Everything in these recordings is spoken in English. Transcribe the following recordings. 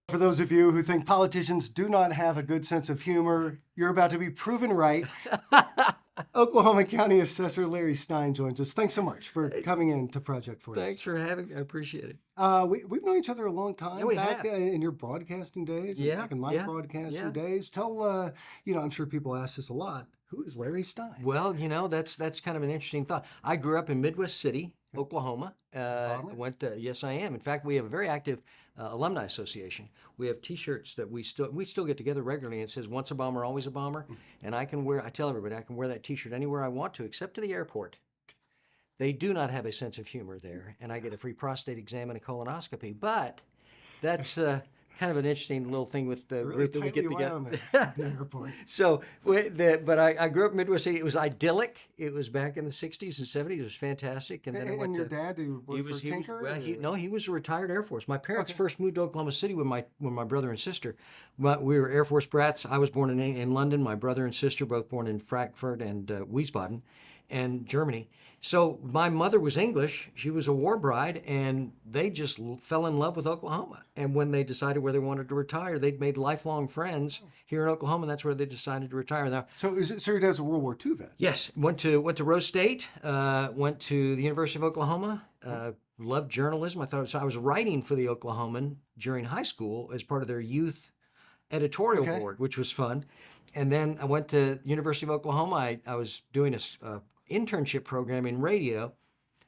For those of you who think politicians do not have a good sense of humor, you're about to be proven right. Oklahoma County Assessor Larry Stein joins us. Thanks so much for coming in to Project for us. Thanks for having me. I appreciate it. We've known each other a long time. Yeah, we back have. In your broadcasting days, and Yeah, back in my broadcasting days. Tell, I'm sure people ask this a lot. Who is Larry Stein? Well, that's kind of an interesting thought. I grew up in Midwest City, Oklahoma. Yes, I am. In fact, we have a very active alumni association. We have T-shirts that we still get together regularly, and it says "Once a bomber, always a bomber." And I tell everybody, I can wear that T-shirt anywhere I want to, except to the airport. They do not have a sense of humor there, and I get a free prostate exam and a colonoscopy. But that's kind of an interesting little thing with the group that we get together. So, but I grew up in Midwest City. It was idyllic. It was back in the 60s and 70s. It was fantastic. And then and your dad, he was Tinker? He was a retired Air Force. My parents first moved to Oklahoma City with my brother and sister. We were Air Force brats. I was born in London. My brother and sister both born in Frankfurt and Wiesbaden and Germany. So my mother was English. She was a war bride, and they just fell in love with Oklahoma. And when they decided where they wanted to retire, they'd made lifelong friends here in Oklahoma, and that's where they decided to retire. Now, so your dad's a World War II vet? Yes. Went to Rose State, went to the University of Oklahoma, loved journalism. I was writing for the Oklahoman during high school as part of their youth editorial board, which was fun. And then I went to University of Oklahoma. I was doing a internship program in radio,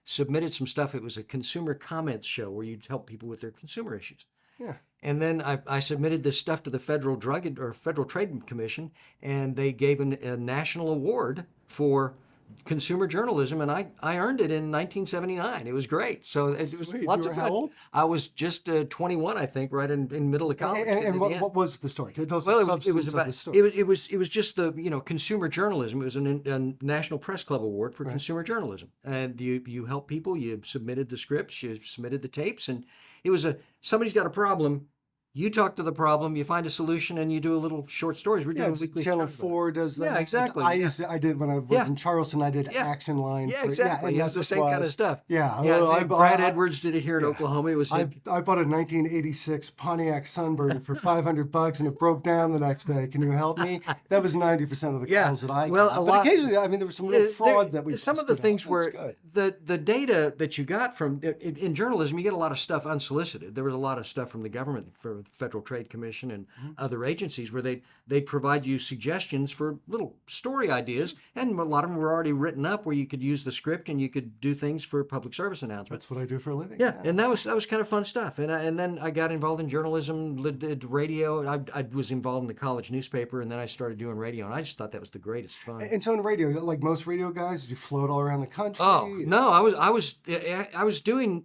submitted some stuff. It was a consumer comments show where you'd help people with their consumer issues. Yeah. And then I submitted this stuff to the Federal Trade Commission, and they gave a national award for consumer journalism, and I earned it in 1979. It was great. So it was lots of fun. How old? I was just 21, I think, right in middle of college. And what was the story? It was the story. It was just the consumer journalism. It was a National Press Club award for consumer journalism, and you help people. You submitted the scripts, you submitted the tapes, and it was somebody's got a problem. You talk to the problem, you find a solution, and you do a little short stories. We're doing weekly Channel 4 does that. Yeah, exactly. I did when I lived in Charleston. I did action lines. Yeah, exactly. It was the same kind of stuff. Yeah. Brad Edwards did it here in Oklahoma. It was. I bought a 1986 Pontiac Sunbird for $500, and it broke down the next day. Can you help me? That was 90% of the calls that I got. But occasionally, there was some real fraud that we. Some of the things were the data that you got from in journalism. You get a lot of stuff unsolicited. There was a lot of stuff from the government for Federal Trade Commission and other agencies where they'd provide you suggestions for little story ideas, and a lot of them were already written up where you could use the script and you could do things for public service announcements. That's what I do for a living. Yeah, and that was kind of fun stuff. And then I got involved in journalism, did radio. I was involved in the college newspaper, and then I started doing radio, and I just thought that was the greatest fun. And so in radio, like most radio guys, did you float all around the country? Oh no, I was doing.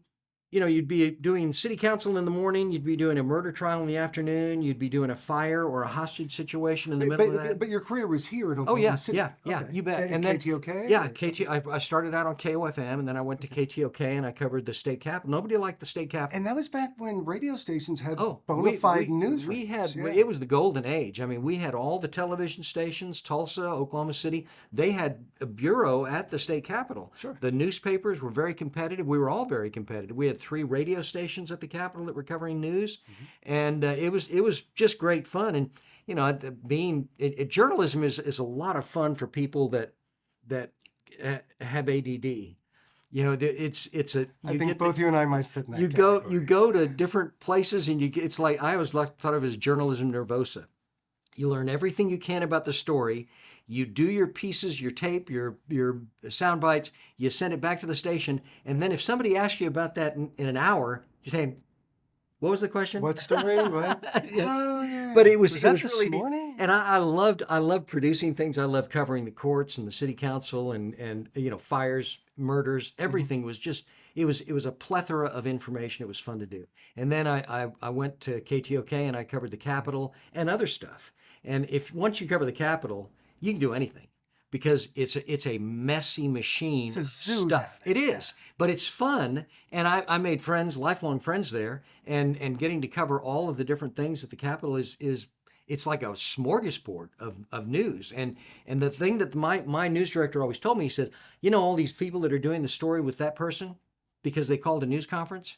You'd be doing city council in the morning, you'd be doing a murder trial in the afternoon, you'd be doing a fire or a hostage situation in the middle of that. But your career was here at Oklahoma City. Yeah, you bet. And then KTOK? Yeah, I started out on KOFM, and then I went to KTOK, and I covered the state capitol. Nobody liked the state capitol. And that was back when radio stations had bona fide news. It was the golden age. I mean, we had all the television stations, Tulsa, Oklahoma City. They had a bureau at the state capitol. Sure. The newspapers were very competitive. We were all very competitive. We had 3 radio stations at the Capitol that were covering news, and it was just great fun. And journalism is a lot of fun for people that have ADD. I think both you and I might fit in that. You go to different places, and it's like I always thought of it as journalism nervosa. You learn everything you can about the story. You do your pieces, your tape, your sound bites. You send it back to the station, and then if somebody asks you about that in an hour, you say, "What was the question? What story? What?" Oh, yeah. But it was this really morning? And I loved producing things. I loved covering the courts and the city council and fires, murders. Everything was just. It was a plethora of information. It was fun to do. And then I went to KTOK, and I covered the Capitol and other stuff. And once you cover the Capitol, you can do anything because it's a messy machine of stuff. It is, but it's fun, and I made friends, lifelong friends there, and getting to cover all of the different things at the Capitol is it's like a smorgasbord of news. And the thing that my news director always told me, he says, all these people that are doing the story with that person because they called a news conference,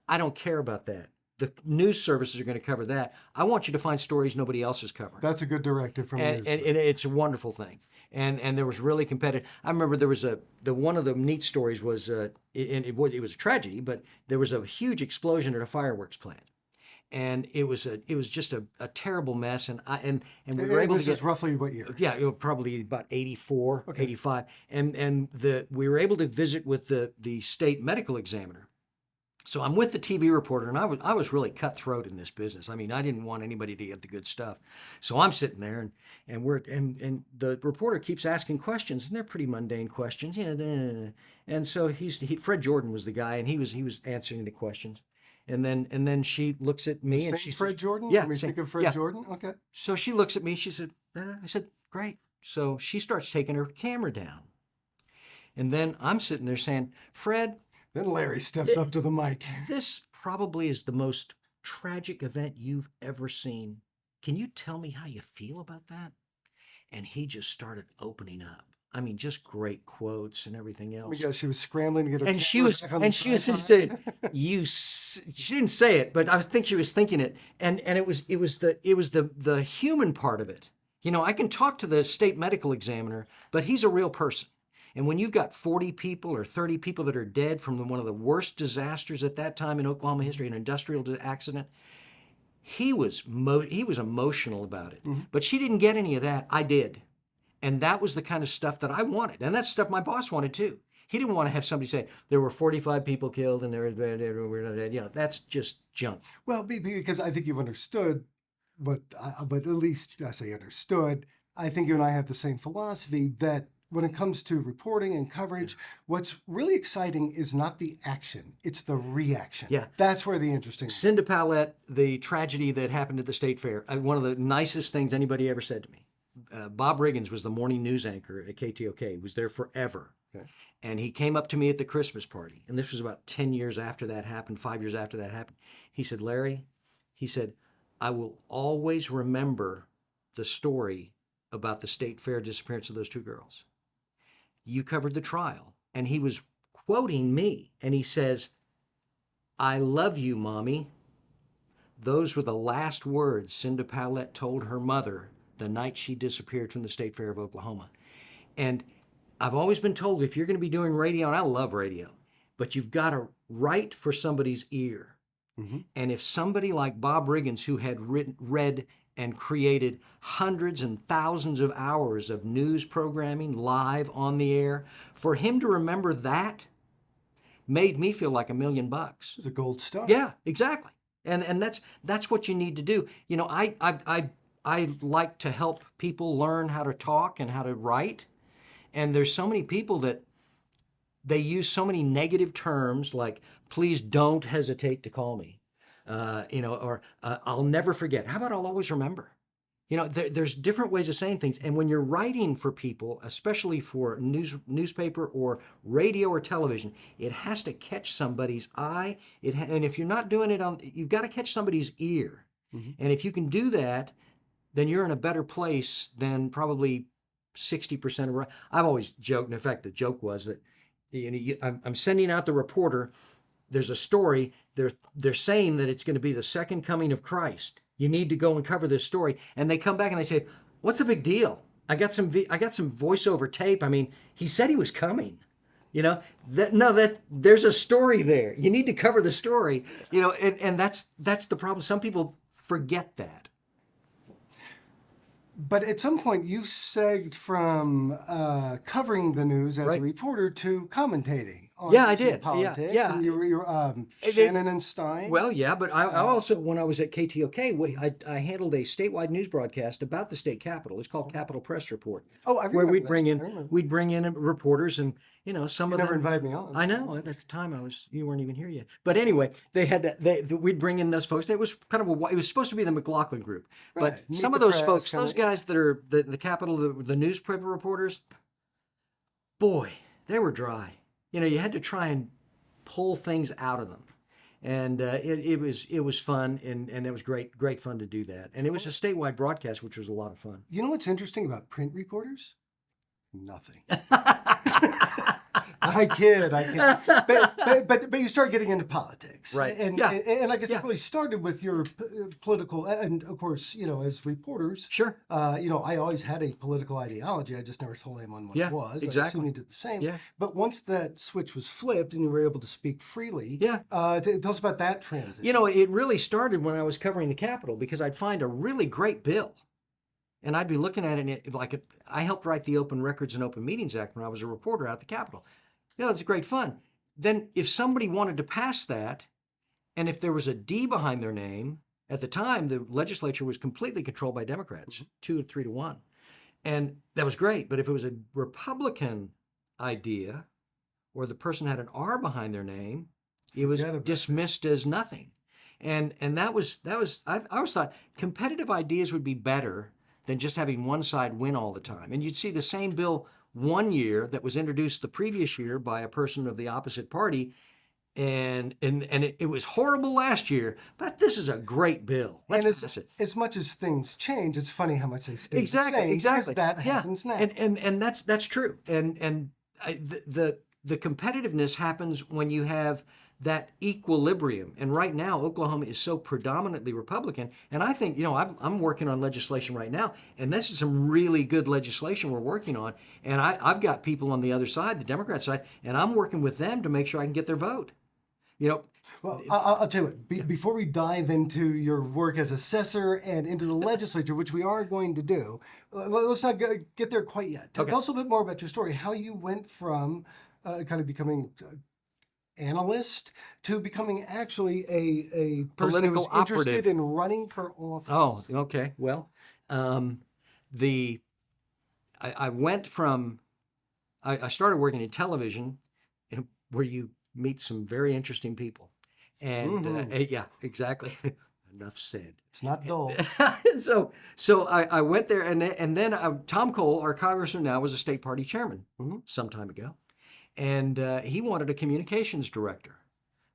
I don't care about that. the news services are going to cover that. I want you to find stories nobody else is covering. That's a good directive from and, the news. and it's a wonderful thing. And there was really competitive. I remember there was one of the neat stories was, and it was a tragedy, but there was a huge explosion at a fireworks plant. And it was just a terrible mess, and we were able to get. This is roughly what year? Yeah, it was probably about 84, 85, and we were able to visit with the state medical examiner. So I'm with the TV reporter, and I was really cutthroat in this business. I mean, I didn't want anybody to get the good stuff. So I'm sitting there, and the reporter keeps asking questions, and they're pretty mundane questions, And so Fred Jordan was the guy, and he was answering the questions. And then she looks at me and she Fred says, Jordan? Yeah. Let me think of Fred Jordan? Okay. So she looks at me, she said, I said, great. So she starts taking her camera down. And then I'm sitting there saying, Fred. Then Larry steps up to the mic. This probably is the most tragic event you've ever seen. Can you tell me how you feel about that? And he just started opening up. I mean, just great quotes and everything else. Because she was scrambling to get her and camera she back on the said, she didn't say it, but I think she was thinking it. And it was the human part of it. You know, I can talk to the state medical examiner, but he's a real person. And when you've got 40 people or 30 people that are dead from one of the worst disasters at that time in Oklahoma history, an industrial accident, he was emotional about it. Mm-hmm. But she didn't get any of that. I did. And that was the kind of stuff that I wanted. And that's stuff my boss wanted too. He didn't want to have somebody say, there were 45 people killed and we're not dead. You know, that's just junk. Well, because I think you've understood but at least I say understood, I think you and I have the same philosophy that when it comes to reporting and coverage, what's really exciting is not the action, it's the reaction. Yeah. That's where the interesting... Cinda Pallette, the tragedy that happened at the State Fair, one of the nicest things anybody ever said to me. Bob Riggins was the morning news anchor at KTOK. He was there forever. Okay. And he came up to me at the Christmas party. And this was about 10 years after that happened, 5 years after that happened. He said, Larry, he said, I will always remember the story about the State Fair disappearance of those two girls. You covered the trial. And he was quoting me. And he says, I love you, Mommy. Those were the last words Cinda Pallette told her mother the night she disappeared from the State Fair of Oklahoma. And I've always been told if you're going to be doing radio, and I love radio, but you've got to write for somebody's ear. Mm-hmm. And if somebody like Bob Riggins, who had read and created hundreds and thousands of hours of news programming live on the air, for him to remember that made me feel like $1 million. It's a gold star. Yeah, exactly. And that's what you need to do. You know, I like to help people learn how to talk and how to write. And there's so many people that they use so many negative terms like, please don't hesitate to call me, or I'll never forget. How about I'll always remember? You know, there's different ways of saying things. And when you're writing for people, especially for newspaper or radio or television, it has to catch somebody's eye. And if you're not doing it you've got to catch somebody's ear. Mm-hmm. And if you can do that, then you're in a better place than probably 60% of... I've always joked, and in fact, the joke was that I'm sending out the reporter, there's a story, they're saying that it's going to be the second coming of Christ. You need to go and cover this story. And they come back and they say, what's the big deal? I got some voiceover tape. I mean, he said he was coming. You know, there's a story there. You need to cover the story. You know, and that's the problem. Some people forget that. But at some point, you segged from covering the news as a reporter to commentating on I did. politics. Yeah. And you were Shannon and Stein. Well, yeah, but I also, when I was at KTOK, I handled a statewide news broadcast about the state capitol. It's called Capitol Press Report. Oh, I remember where that. we'd bring in reporters, and some of them never invited me on. I know. At the time, you weren't even here yet. But anyway, we'd bring in those folks. It was kind of it was supposed to be the McLaughlin group, but some of those folks, those guys that are the Capitol, the newspaper reporters, boy, they were dry. You know, you had to try and pull things out of them, and it was fun, and it was great fun to do that. And it was a statewide broadcast, which was a lot of fun. You know what's interesting about print reporters? Nothing. I kid. But you start getting into politics, Right. And Yeah. and I guess Yeah. it really started with your political, and of course, as reporters, Sure. I always had a political ideology. I just never told anyone what Yeah, it was. I exactly. assume you did the same. Yeah. But once that switch was flipped and you were able to speak freely, Yeah. tell us about that transition. It really started when I was covering the Capitol because I'd find a really great bill. And I'd be looking at it, and I helped write the Open Records and Open Meetings Act when I was a reporter at the Capitol. It's great fun. Then if somebody wanted to pass that, and if there was a D behind their name, at the time, the legislature was completely controlled by Democrats, 2 or 3 to 1. And that was great. But if it was a Republican idea, or the person had an R behind their name, it was dismissed as nothing. And that was I always thought competitive ideas would be better than just having one side win all the time. And you'd see the same bill one year that was introduced the previous year by a person of the opposite party, and it was horrible last year, but this is a great bill. Let's pass it. As much as things change, it's funny how much they stay Exactly, the same. exactly. Because that happens now. And that's true. The competitiveness happens when you have that equilibrium. And right now, Oklahoma is so predominantly Republican. And I think, I'm working on legislation right now, and this is some really good legislation we're working on. And I've got people on the other side, the Democrat side, and I'm working with them to make sure I can get their vote. Well, I'll tell you what, before we dive into your work as assessor and into the legislature, which we are going to do, let's not get there quite yet. Tell us a little bit more about your story, how you went from kind of becoming analyst to becoming actually a person who was interested in running for office. Oh, okay. Well, I went from, I started working in television where you meet some very interesting people. And yeah, exactly. Enough said. It's not dull. So I went there, and then Tom Cole, our congressman now, was a state party chairman some time ago. And he wanted a communications director.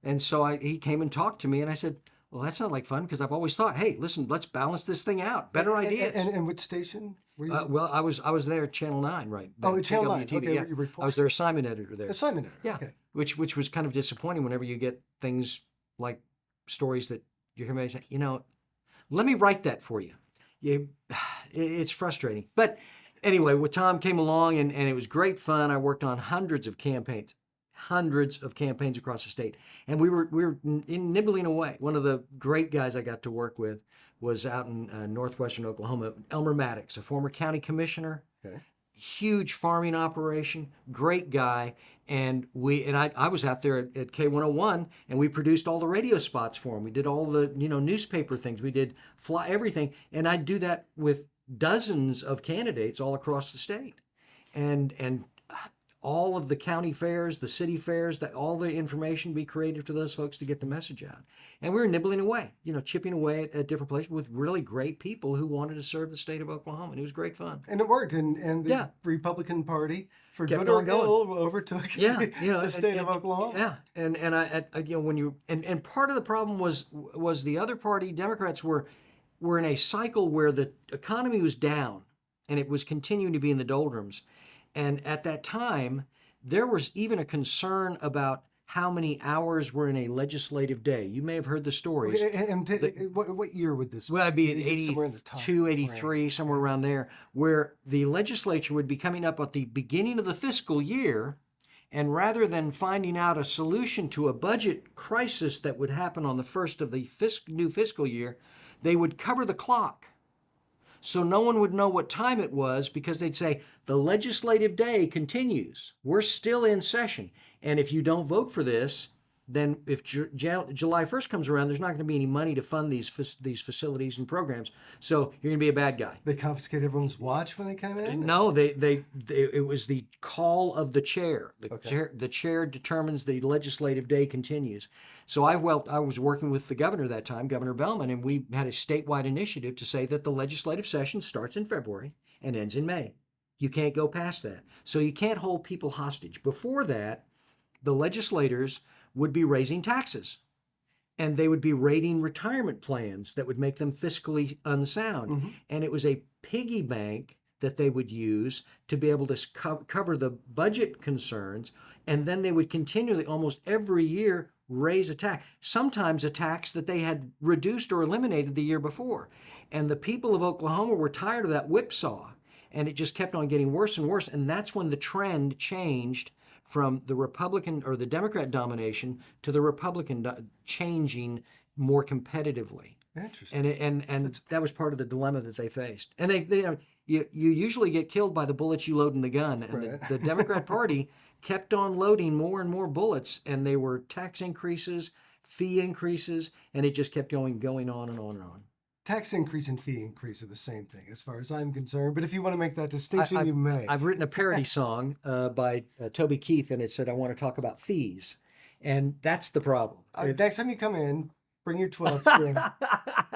And so he came and talked to me, and I said, well, that sounds like fun, because I've always thought, hey, listen, let's balance this thing out. Better ideas. And which station were you? Well, I was there at Channel 9, right? Oh, at Channel 9. Okay, yeah. I was their assignment editor there. Assignment editor, yeah. Okay. Which was kind of disappointing whenever you get things like stories that you hear me say, let me write that for you. It's frustrating. But anyway, Tom came along, and it was great fun. I worked on hundreds of campaigns across the state, and we were nibbling away. One of the great guys I got to work with was out in northwestern Oklahoma, Elmer Maddox, a former county commissioner. Okay. Huge farming operation, great guy, and I was out there at K101, and we produced all the radio spots for him. We did all the newspaper things. We did everything, and I'd do that with dozens of candidates all across the state, and all of the county fairs, the city fairs, that all the information be created for those folks to get the message out. And we were nibbling away, chipping away at different places with really great people who wanted to serve the state of Oklahoma. And it was great fun. And it worked. And the Republican Party, for kept good or ill, overtook the state of Oklahoma. Yeah. And when part of the problem was the other party, Democrats were in a cycle where the economy was down and it was continuing to be in the doldrums. And at that time, there was even a concern about how many hours were in a legislative day. You may have heard the stories. What year would this be? Well, it'd be 82, 83, somewhere around there, where the legislature would be coming up at the beginning of the fiscal year, and rather than finding out a solution to a budget crisis that would happen on the first of the new fiscal year, they would cover the clock. So no one would know what time it was, because they'd say, the legislative day continues. We're still in session. And if you don't vote for this, then if July 1st comes around, there's not going to be any money to fund these facilities and programs. So you're going to be a bad guy. They confiscate everyone's watch when they come in? No, it was the call of the chair. The chair determines the legislative day continues. So I was working with the governor that time, Governor Bellman, and we had a statewide initiative to say that the legislative session starts in February and ends in May. You can't go past that. So you can't hold people hostage. Before that, the legislators would be raising taxes, and they would be raiding retirement plans that would make them fiscally unsound. Mm-hmm. And it was a piggy bank that they would use to be able to cover the budget concerns, and then they would continually, almost every year, raise a tax, sometimes a tax that they had reduced or eliminated the year before. And the people of Oklahoma were tired of that whipsaw, and it just kept on getting worse and worse. And that's when the trend changed from the Republican or the Democrat domination to the Republican changing more competitively. Interesting. And that was part of the dilemma that they faced. And you usually get killed by the bullets you load in the gun. And Right. the Democrat Party kept on loading more and more bullets, and they were tax increases, fee increases, and it just kept going on and on and on. Tax increase and fee increase are the same thing as far as I'm concerned, but if you want to make that distinction, you may. I've written a parody song by Toby Keith, and it said, I want to talk about fees. And that's the problem. Next time you come in, bring your 12 string.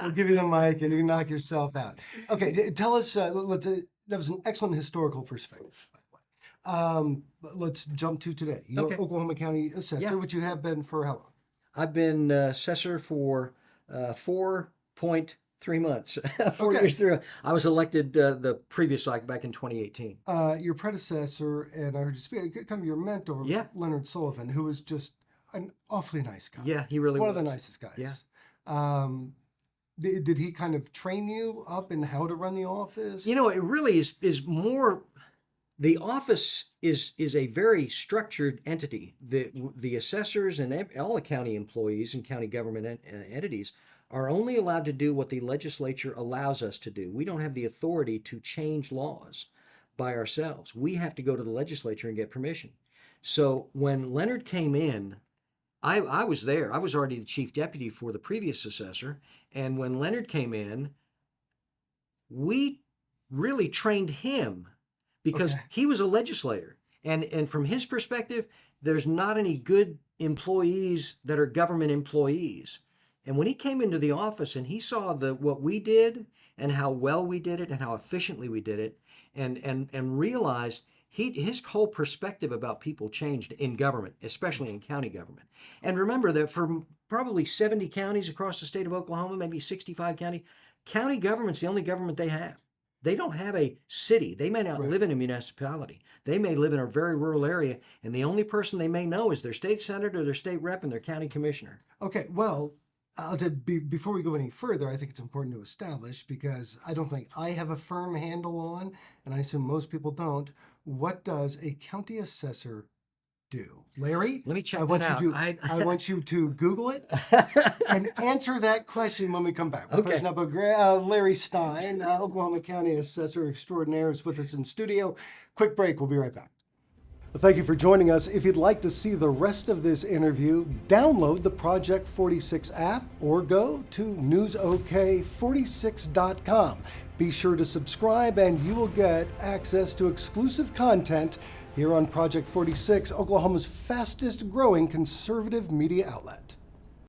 We'll give you the mic and you can knock yourself out. Okay, tell us, that was an excellent historical perspective, by the way. Let's jump to today. You're Okay. Oklahoma County Assessor, Yeah. which you have been for how long? I've been assessor for 4.3 months, 4 Okay. years through. I was elected the previous cycle back in 2018. Your predecessor, and I heard you speak, kind of your mentor, Yeah. Leonard Sullivan, who was just an awfully nice guy. Yeah, he really One was. of the nicest guys. Yeah. Did he kind of train you up in how to run the office? You know, it really is more. The office is a very structured entity. The assessors and all the county employees and county government entities are only allowed to do what the legislature allows us to do. We don't have the authority to change laws by ourselves. We have to go to the legislature and get permission. So when Leonard came in, I was there. I was already the chief deputy for the previous assessor. And when Leonard came in, we really trained him because Okay. he was a legislator. And from his perspective, there's not any good employees that are government employees. And when he came into the office and he saw what we did and how well we did it and how efficiently we did it, and realized his whole perspective about people changed in government, especially in county government. And remember that for probably 70 counties across the state of Oklahoma, maybe 65 county government's the only government they have. They don't have a city. They may not Right. live in a municipality. They may live in a very rural area, and the only person they may know is their state senator, their state rep, and their county commissioner. Okay, well, before we go any further, I think it's important to establish, because I don't think I have a firm handle on, and I assume most people don't, what does a county assessor do? Larry? Let me check I want that you out. to, I want you to Google it and answer that question when we come back. We're Okay. pushing up Larry Stein, Oklahoma County Assessor Extraordinaire, is with us in studio. Quick break. We'll be right back. Thank you for joining us. If you'd like to see the rest of this interview, download the Project 46 app or go to newsok46.com. Be sure to subscribe and you will get access to exclusive content here on Project 46, Oklahoma's fastest growing conservative media outlet.